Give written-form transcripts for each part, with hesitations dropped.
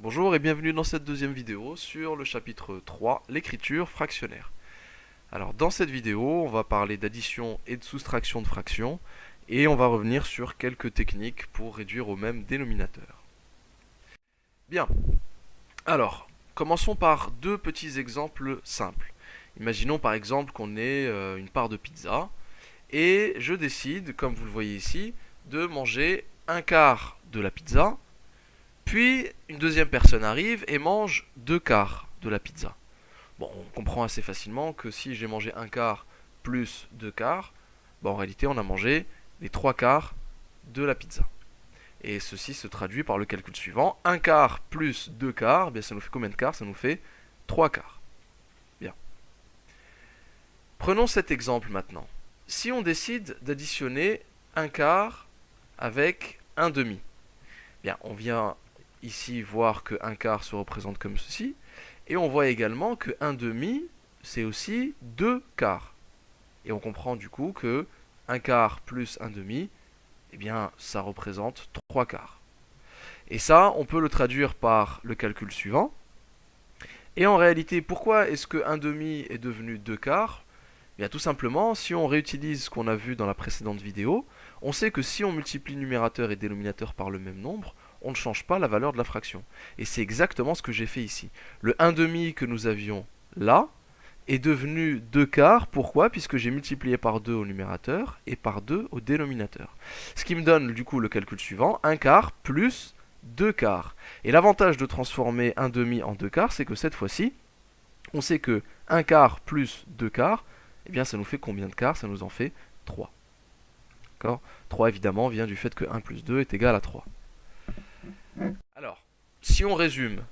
Bonjour et bienvenue dans cette deuxième vidéo sur le chapitre 3, l'écriture fractionnaire. Alors dans cette vidéo, on va parler d'addition et de soustraction de fractions et on va revenir sur quelques techniques pour réduire au même dénominateur. Bien, alors commençons par deux petits exemples simples. Imaginons par exemple qu'on ait une part de pizza et je décide, comme vous le voyez ici, de manger un quart de la pizza. Puis, une deuxième personne arrive et mange deux quarts de la pizza. Bon, on comprend assez facilement que si j'ai mangé un quart plus deux quarts, en réalité, on a mangé les trois quarts de la pizza. Et ceci se traduit par le calcul suivant. Un quart plus deux quarts, bien, ça nous fait combien de quarts? Ça nous fait trois quarts. Bien. Prenons cet exemple maintenant. Si on décide d'additionner un quart avec un demi, bien, on vient ici voir que un quart se représente comme ceci, et on voit également que un demi, c'est aussi deux quarts. Et on comprend du coup que un quart plus un demi, eh bien, ça représente trois quarts. Et ça, on peut le traduire par le calcul suivant. Et en réalité, pourquoi est-ce que un demi est devenu deux quarts? Bien, tout simplement, si on réutilise ce qu'on a vu dans la précédente vidéo, on sait que si on multiplie numérateur et dénominateur par le même nombre, on ne change pas la valeur de la fraction. Et c'est exactement ce que j'ai fait ici. Le 1 demi que nous avions là est devenu 2 quarts. Pourquoi? Puisque j'ai multiplié par 2 au numérateur et par 2 au dénominateur. Ce qui me donne du coup le calcul suivant, 1 quart plus 2 quarts. Et l'avantage de transformer 1 demi en 2 quarts, c'est que cette fois-ci, on sait que 1 quart plus 2 quarts, eh bien ça nous fait combien de quarts? Ça nous en fait 3. D'accord? 3 évidemment vient du fait que 1 plus 2 est égal à 3. Alors, si on résume,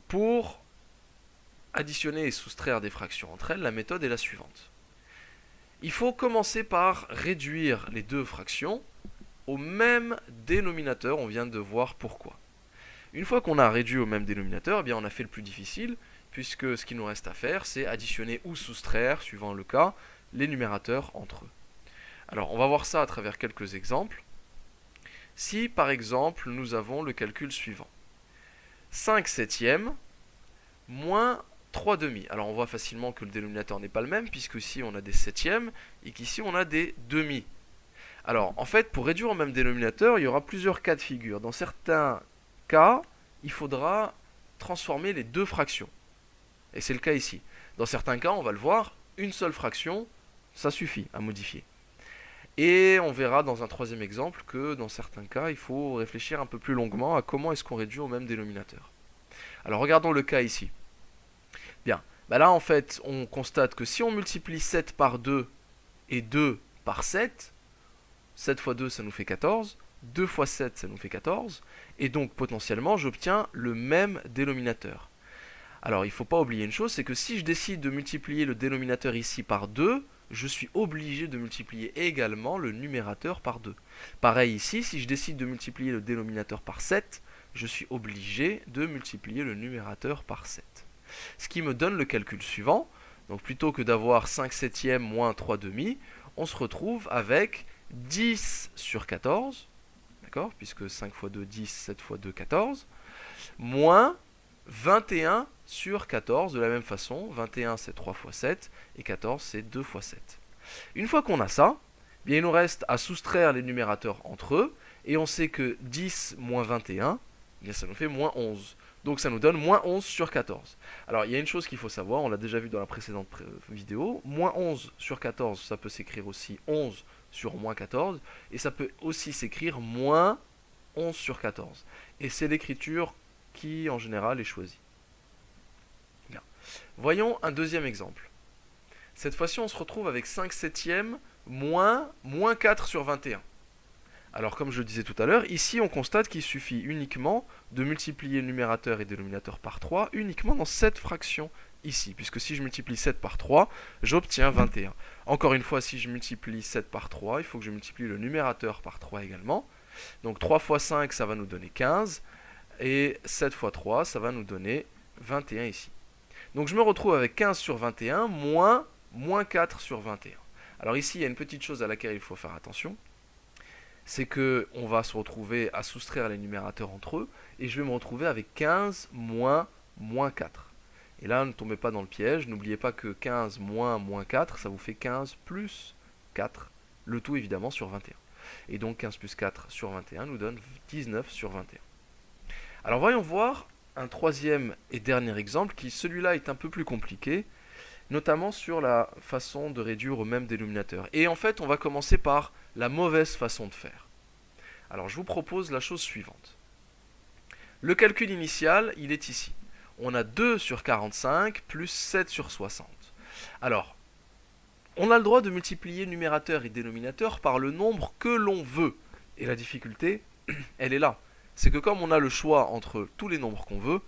pour additionner et soustraire des fractions entre elles, la méthode est la suivante. Il faut commencer par réduire les deux fractions au même dénominateur. On vient de voir pourquoi. Une fois qu'on a réduit au même dénominateur, eh bien on a fait le plus difficile, puisque ce qu'il nous reste à faire, c'est additionner ou soustraire, suivant le cas, les numérateurs entre eux. Alors, on va voir ça à travers quelques exemples. Si, par exemple, nous avons le calcul suivant. 5 septièmes moins 3 demi. Alors, on voit facilement que le dénominateur n'est pas le même, puisque ici, on a des septièmes, et qu'ici, on a des demi. Alors, en fait, pour réduire au même dénominateur, il y aura plusieurs cas de figure. Dans certains cas, il faudra transformer les deux fractions. Et c'est le cas ici. Dans certains cas, on va le voir, une seule fraction, ça suffit à modifier. Et on verra dans un troisième exemple que dans certains cas, il faut réfléchir un peu plus longuement à comment est-ce qu'on réduit au même dénominateur. Alors regardons le cas ici. Bien, là en fait, on constate que si on multiplie 7 par 2 et 2 par 7, 7 fois 2 ça nous fait 14, 2 fois 7 ça nous fait 14, et donc potentiellement j'obtiens le même dénominateur. Alors il ne faut pas oublier une chose, c'est que si je décide de multiplier le dénominateur ici par 2, je suis obligé de multiplier également le numérateur par 2. Pareil ici, si je décide de multiplier le dénominateur par 7, je suis obligé de multiplier le numérateur par 7. Ce qui me donne le calcul suivant. Donc plutôt que d'avoir 5 septièmes moins 3 demi, on se retrouve avec 10 sur 14, d'accord, puisque 5 fois 2, 10, 7 fois 2, 14, moins 21 sur 14, de la même façon, 21 c'est 3 fois 7, et 14 c'est 2 fois 7. Une fois qu'on a ça, bien, il nous reste à soustraire les numérateurs entre eux, et on sait que 10 moins 21, bien, ça nous fait moins 11. Donc ça nous donne moins 11 sur 14. Alors il y a une chose qu'il faut savoir, on l'a déjà vu dans la précédente vidéo, moins 11 sur 14, ça peut s'écrire aussi 11 sur moins 14, et ça peut aussi s'écrire moins 11 sur 14. Et c'est l'écriture qui en général est choisi. Bien. Voyons un deuxième exemple. Cette fois-ci, on se retrouve avec 5 septièmes moins 4 sur 21. Alors, comme je le disais tout à l'heure, ici, on constate qu'il suffit uniquement de multiplier numérateur et dénominateur par 3 uniquement dans cette fraction ici, puisque si je multiplie 7 par 3, j'obtiens 21. Encore une fois, si je multiplie 7 par 3, il faut que je multiplie le numérateur par 3 également. Donc 3 fois 5, ça va nous donner 15. Et 7 fois 3, ça va nous donner 21 ici. Donc je me retrouve avec 15 sur 21 moins 4 sur 21. Alors ici, il y a une petite chose à laquelle il faut faire attention. C'est qu'on va se retrouver à soustraire les numérateurs entre eux. et je vais me retrouver avec 15 moins moins 4. Et là, ne tombez pas dans le piège, n'oubliez pas que 15 moins moins 4, ça vous fait 15 plus 4, le tout évidemment sur 21. Et donc 15 plus 4 sur 21 nous donne 19 sur 21. Alors voyons voir un troisième et dernier exemple qui, celui-là, est un peu plus compliqué, notamment sur la façon de réduire au même dénominateur. Et en fait, on va commencer par la mauvaise façon de faire. Alors je vous propose la chose suivante. Le calcul initial, il est ici. On a 2 sur 45 plus 7 sur 60. Alors, on a le droit de multiplier numérateur et dénominateur par le nombre que l'on veut. Et la difficulté, elle est là. C'est que comme on a le choix entre tous les nombres qu'on veut,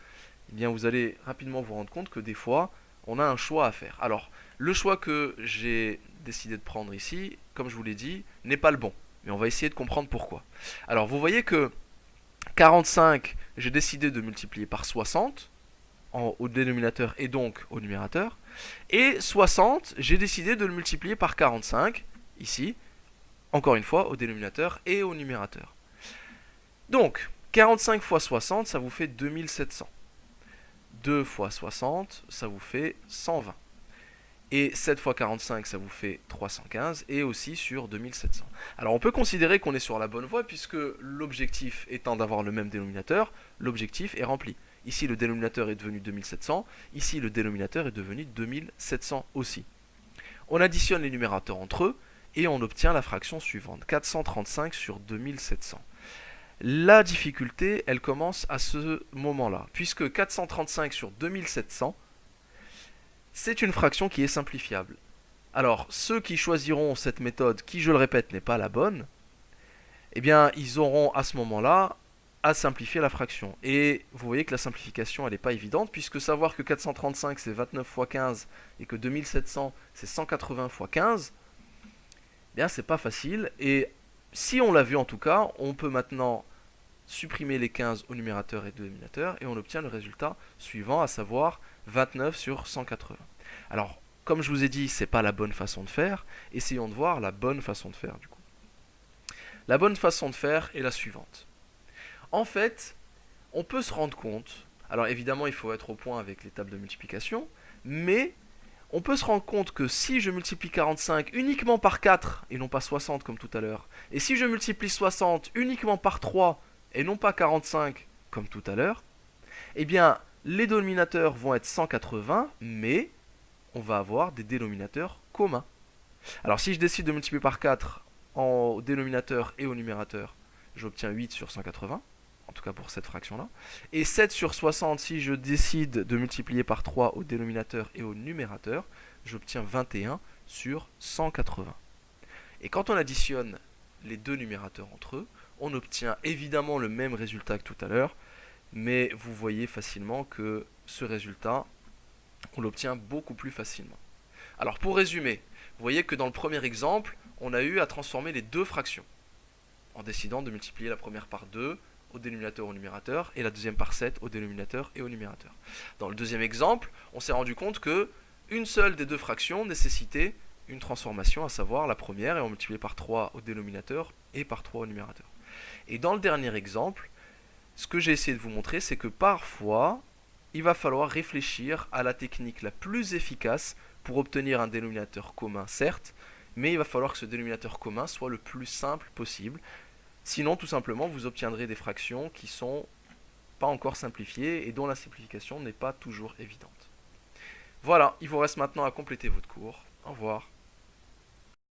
eh bien vous allez rapidement vous rendre compte que des fois, on a un choix à faire. Alors, le choix que j'ai décidé de prendre ici, comme je vous l'ai dit, n'est pas le bon. Mais on va essayer de comprendre pourquoi. Alors, vous voyez que 45, j'ai décidé de multiplier par 60 au dénominateur et donc au numérateur. Et 60, j'ai décidé de le multiplier par 45, ici, encore une fois, au dénominateur et au numérateur. Donc, 45 fois 60, ça vous fait 2700. 2 fois 60, ça vous fait 120. Et 7 fois 45, ça vous fait 315, et aussi sur 2700. Alors on peut considérer qu'on est sur la bonne voie, puisque l'objectif étant d'avoir le même dénominateur, l'objectif est rempli. Ici le dénominateur est devenu 2700, ici le dénominateur est devenu 2700 aussi. On additionne les numérateurs entre eux, et on obtient la fraction suivante, 435 sur 2700. La difficulté, elle commence à ce moment-là, puisque 435 sur 2700, c'est une fraction qui est simplifiable. Alors, ceux qui choisiront cette méthode, qui, je le répète, n'est pas la bonne, eh bien, ils auront à ce moment-là à simplifier la fraction. Et vous voyez que la simplification, elle n'est pas évidente, puisque savoir que 435, c'est 29 fois 15, et que 2700, c'est 180 fois 15, eh bien, c'est pas facile. Et si on l'a vu en tout cas, on peut maintenant supprimer les 15 au numérateur et au dénominateur, et on obtient le résultat suivant, à savoir 29 sur 180. Alors, comme je vous ai dit, c'est pas la bonne façon de faire. Essayons de voir la bonne façon de faire du coup. La bonne façon de faire est la suivante. En fait, on peut se rendre compte, alors évidemment il faut être au point avec les tables de multiplication, mais on peut se rendre compte que si je multiplie 45 uniquement par 4 et non pas 60 comme tout à l'heure, et si je multiplie 60 uniquement par 3 et non pas 45 comme tout à l'heure, eh bien les dénominateurs vont être 180, mais on va avoir des dénominateurs communs. Alors si je décide de multiplier par 4 au dénominateur et au numérateur, j'obtiens 8 sur 180, en tout cas pour cette fraction-là. Et 7 sur 60, si je décide de multiplier par 3 au dénominateur et au numérateur, j'obtiens 21 sur 180. Et quand on additionne les deux numérateurs entre eux, on obtient évidemment le même résultat que tout à l'heure, mais vous voyez facilement que ce résultat, on l'obtient beaucoup plus facilement. Alors pour résumer, vous voyez que dans le premier exemple, on a eu à transformer les deux fractions, en décidant de multiplier la première par 2 au dénominateur et au numérateur, et la deuxième par 7 au dénominateur et au numérateur. Dans le deuxième exemple, on s'est rendu compte que une seule des deux fractions nécessitait une transformation, à savoir la première, et on multipliait par 3 au dénominateur et par 3 au numérateur. Et dans le dernier exemple, ce que j'ai essayé de vous montrer, c'est que parfois, il va falloir réfléchir à la technique la plus efficace pour obtenir un dénominateur commun, certes, mais il va falloir que ce dénominateur commun soit le plus simple possible. Sinon, tout simplement, vous obtiendrez des fractions qui ne sont pas encore simplifiées et dont la simplification n'est pas toujours évidente. Voilà, il vous reste maintenant à compléter votre cours. Au revoir.